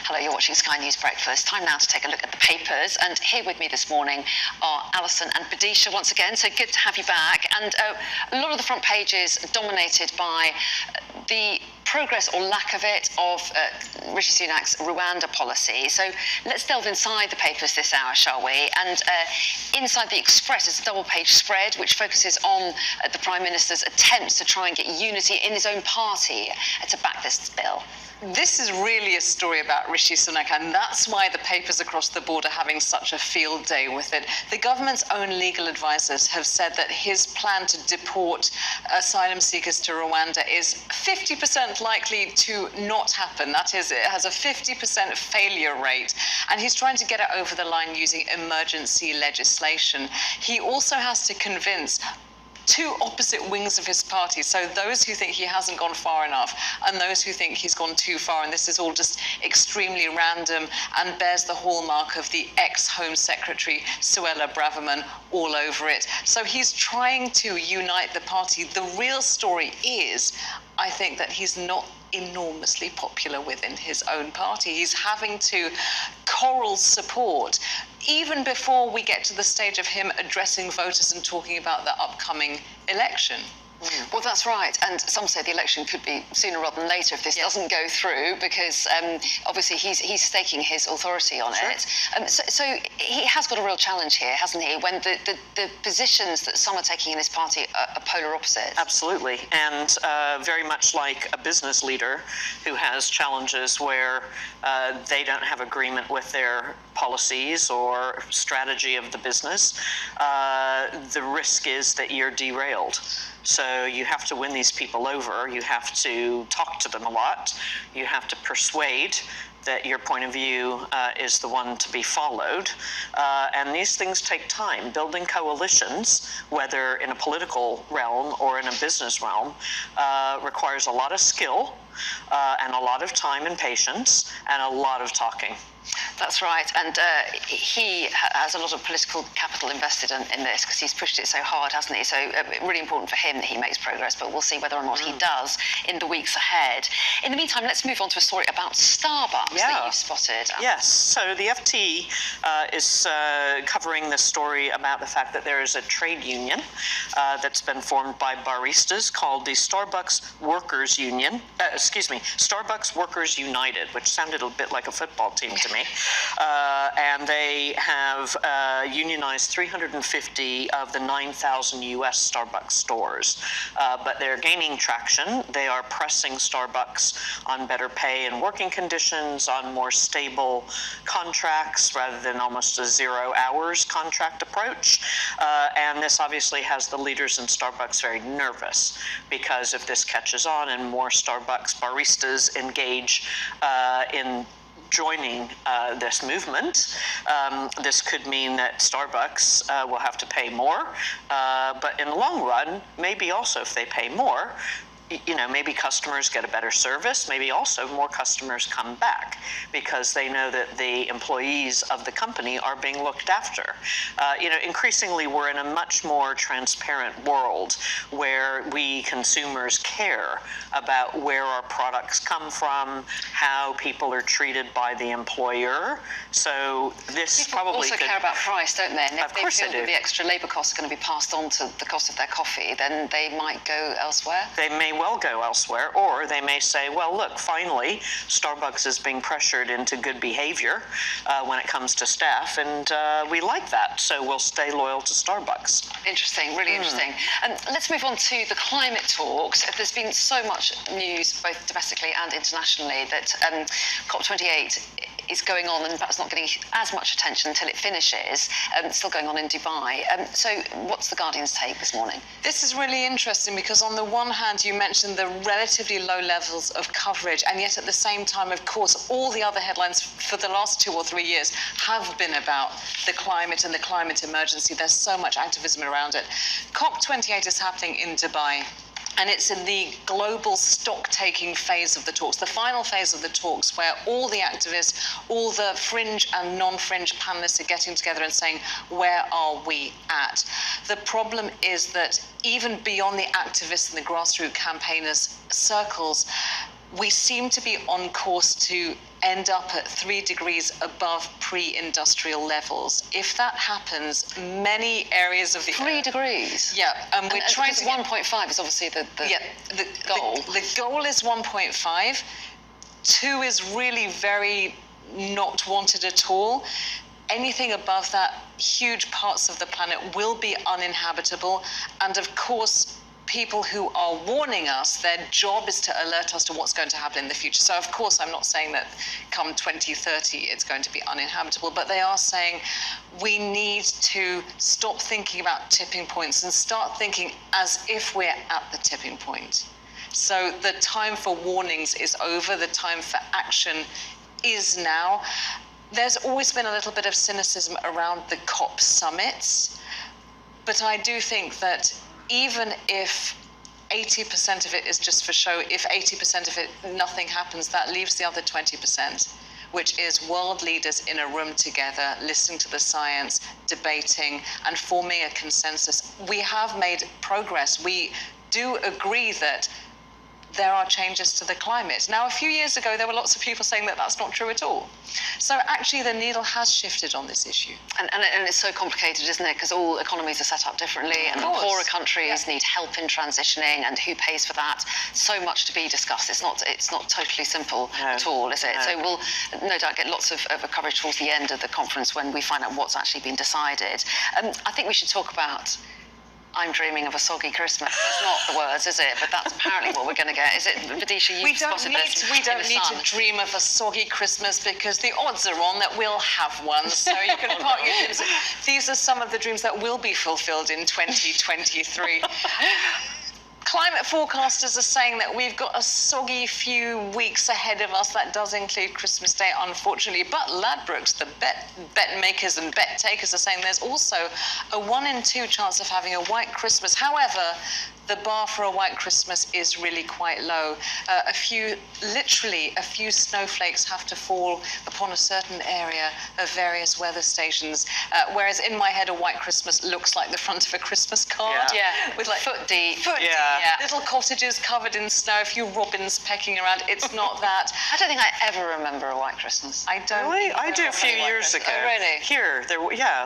Hello, you're watching Sky News Breakfast. Time now to take a look at the papers. And here with me this morning are Alison and Badisha once again. So good to have you back. And a lot of the front pages dominated by the progress or lack of it of Rishi Sunak's Rwanda policy. So let's delve inside the papers this hour, shall we? And inside the Express is a double-page spread which focuses on the Prime Minister's attempts to try and get unity in his own party to back this bill. This is really a story about Rishi Sunak, and that's why the papers across the board are having such a field day with it. The government's own legal advisors have said that his plan to deport asylum seekers to Rwanda is 50% likely to not happen. That is, it has a 50% failure rate, and he's trying to get it over the line using emergency legislation. He also has to convince two opposite wings of his party, so those who think he hasn't gone far enough and those who think he's gone too far, and this is all just extremely random and bears the hallmark of the ex-Home Secretary Suella Braverman all over it. So he's trying to unite the party. The real story is, I think, that he's not enormously popular within his own party. He's having to corral support even before we get to the stage of him addressing voters and talking about the upcoming election. Well, that's right. And some say the election could be sooner rather than later if this doesn't go through, because obviously he's staking his authority on it. So he has got a real challenge here, hasn't he, when the positions that some are taking in his party are polar opposites? Absolutely. And very much like a business leader who has challenges where they don't have agreement with their policies or strategy of the business, the risk is that you're derailed. So you have to win these people over. You have to talk to them a lot. You have to persuade that your point of view is the one to be followed. And these things take time. Building coalitions, whether in a political realm or in a business realm, requires a lot of skill and a lot of time and patience and a lot of talking. That's right, and he has a lot of political capital invested in this because he's pushed it so hard, hasn't he? So really important for him that he makes progress, but we'll see whether or not he does in the weeks ahead. In the meantime, let's move on to a story about Starbucks that you've spotted. Yes, so the FT is covering this story about the fact that there is a trade union that's been formed by baristas called the Starbucks Workers Union, Starbucks Workers United, which sounded a bit like a football team to me. And they have unionized 350 of the 9,000 US Starbucks stores. But they're gaining traction. They are pressing Starbucks on better pay and working conditions, on more stable contracts rather than almost a 0 hours contract approach. And this obviously has the leaders in Starbucks very nervous, because if this catches on and more Starbucks baristas engage in joining this movement, this could mean that Starbucks will have to pay more, but in the long run, maybe also if they pay more, you know, maybe customers get a better service, maybe also more customers come back because they know that the employees of the company are being looked after. You know, increasingly we're in a much more transparent world where we consumers care about where our products come from, how people are treated by the employer. So this people probably also care about price, don't they? And if of course they feel they do. that the extra labour costs are going to be passed on to the cost of their coffee, then they might go elsewhere. They may well go elsewhere, or they may say, well, look, finally, Starbucks is being pressured into good behavior when it comes to staff, and we like that, so we'll stay loyal to Starbucks. Interesting, really interesting. And let's move on to the climate talks. There's been so much news, both domestically and internationally, that COP28 is going on and perhaps not getting as much attention until it finishes. It's still going on in Dubai. So what's the Guardian's take this morning? This is really interesting because on the one hand, you mentioned the relatively low levels of coverage, and yet at the same time, of course, all the other headlines for the last 2 or 3 years have been about the climate and the climate emergency. There's so much activism around it. COP28 is happening in Dubai. And it's in the global stock-taking phase of the talks, the final phase of the talks, where all the activists, all the fringe and non-fringe panelists are getting together and saying, where are we at? The problem is that even beyond the activists and the grassroots campaigners circles, we seem to be on course to end up at 3 degrees above pre-industrial levels. If that happens, many areas of the 3 degrees. Yeah, we're trying to 1.5 is obviously the goal. The goal is 1.5. 2 is really very not wanted at all. Anything above that, huge parts of the planet will be uninhabitable. And of course, people who are warning us, their job is to alert us to what's going to happen in the future. So of course, I'm not saying that come 2030, it's going to be uninhabitable, but they are saying we need to stop thinking about tipping points and start thinking as if we're at the tipping point. So the time for warnings is over, the time for action is now. There's always been a little bit of cynicism around the COP summits, but I do think that even if 80% of it is just for show, if 80% of it, nothing happens, that leaves the other 20%, which is world leaders in a room together, listening to the science, debating, and forming a consensus. We have made progress. We do agree that there are changes to the climate. Now, a few years ago, there were lots of people saying that that's not true at all. So actually, the needle has shifted on this issue. And it's so complicated, isn't it? Because all economies are set up differently, and the poorer countries need help in transitioning, and who pays for that? So much to be discussed. It's not totally simple at all, is it? No. So we'll no doubt get lots of coverage towards the end of the conference when we find out what's actually been decided. I think we should talk about I'm dreaming of a soggy Christmas. It's not the words, is it? But that's apparently what we're going to get. Is it, Vidisha, you've spotted this? We don't need to dream of a soggy Christmas because the odds are on that we'll have one. So you can park your dreams. These are some of the dreams that will be fulfilled in 2023. Climate forecasters are saying that we've got a soggy few weeks ahead of us. That does include Christmas Day, unfortunately. But Ladbrokes, the bet makers and bet takers, are saying there's also a 1 in 2 chance of having a white Christmas. However, the bar for a white Christmas is really quite low. Literally a few snowflakes have to fall upon a certain area of various weather stations. Whereas in my head, a white Christmas looks like the front of a Christmas card. Yeah, with like foot deep. Little cottages covered in snow, a few robins pecking around. It's not that. I don't think I ever remember a white Christmas. I don't. Really? I did a few years ago. Oh, really? Here,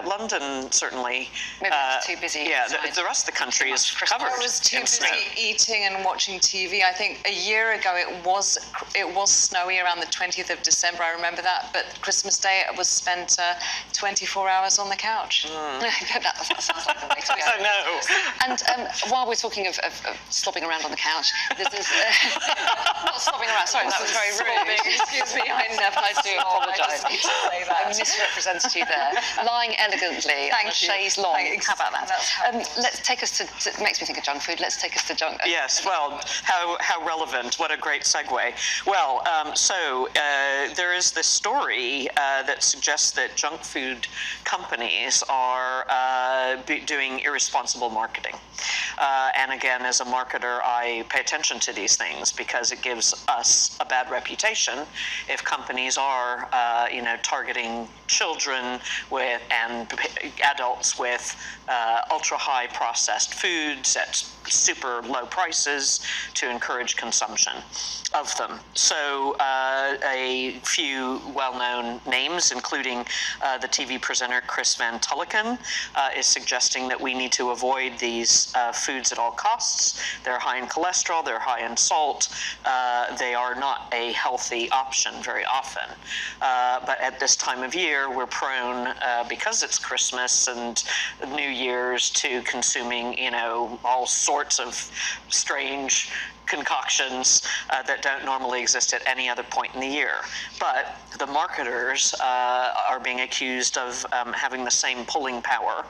London certainly. Maybe it's too busy. Yeah, the rest of the country is covered. I was too in busy snow. eating and watching TV. I think a year ago it was snowy around the 20th of December. I remember that. But Christmas Day it was spent 24 hours on the couch. that sounds like the way to go. I know. And while we're talking of slobbing around on the couch, there's not slobbing around. Sorry, that was very rude. Excuse me, I do apologise. I misrepresented you there. Lying elegantly on a chaise longue. How about that? Let's take us to. It makes me think of junk food. Let's take us to junk. Yes, well, how relevant. What a great segue. Well, there is this story that suggests that junk food companies are doing irresponsible marketing. And again, as a marketer, I pay attention to these things because it gives us a bad reputation if companies are, targeting children and adults with ultra-high processed foods at super low prices to encourage consumption of them. So a few well-known names, including the TV presenter Chris Van Tulleken, is suggesting that we need to avoid these foods at all costs. They're high in cholesterol, they're high in salt, they are not a healthy option very often. But at this time of year, we're prone, because it's Christmas and New Year's, to consuming, all sorts of strange concoctions that don't normally exist at any other point in the year. But the marketers are being accused of having the same pulling power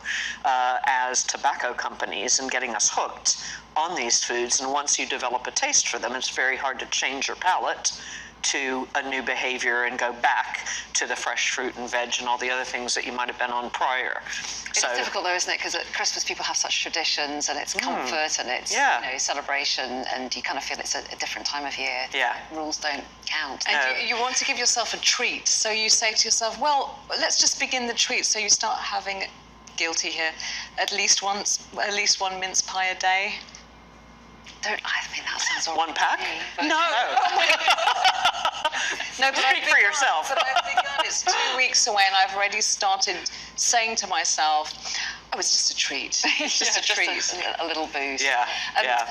as tobacco companies and getting us hooked on these foods. And once you develop a taste for them, it's very hard to change your palate to a new behavior and go back to the fresh fruit and veg and all the other things that you might have been on prior. It's difficult though, isn't it? Because at Christmas people have such traditions and it's comfort and it's celebration, and you kind of feel it's a different time of year. Yeah. Rules don't count. And you want to give yourself a treat, so you say to yourself, well, let's just begin the treat. So you start having, guilty here, at least one mince pie a day. I mean, that sounds all right. One pack? No. No, but Speak for yourself. But I've begun. It's 2 weeks away, and I've already started saying to myself, "Oh, it's just a treat. It's just a treat." A little boost. Yeah, yeah.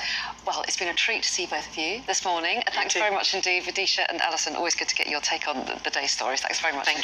Well, it's been a treat to see both of you this morning. Thanks too. very much indeed, Vidisha and Alison. Always good to get your take on the day's stories. Thanks very much. Thank you.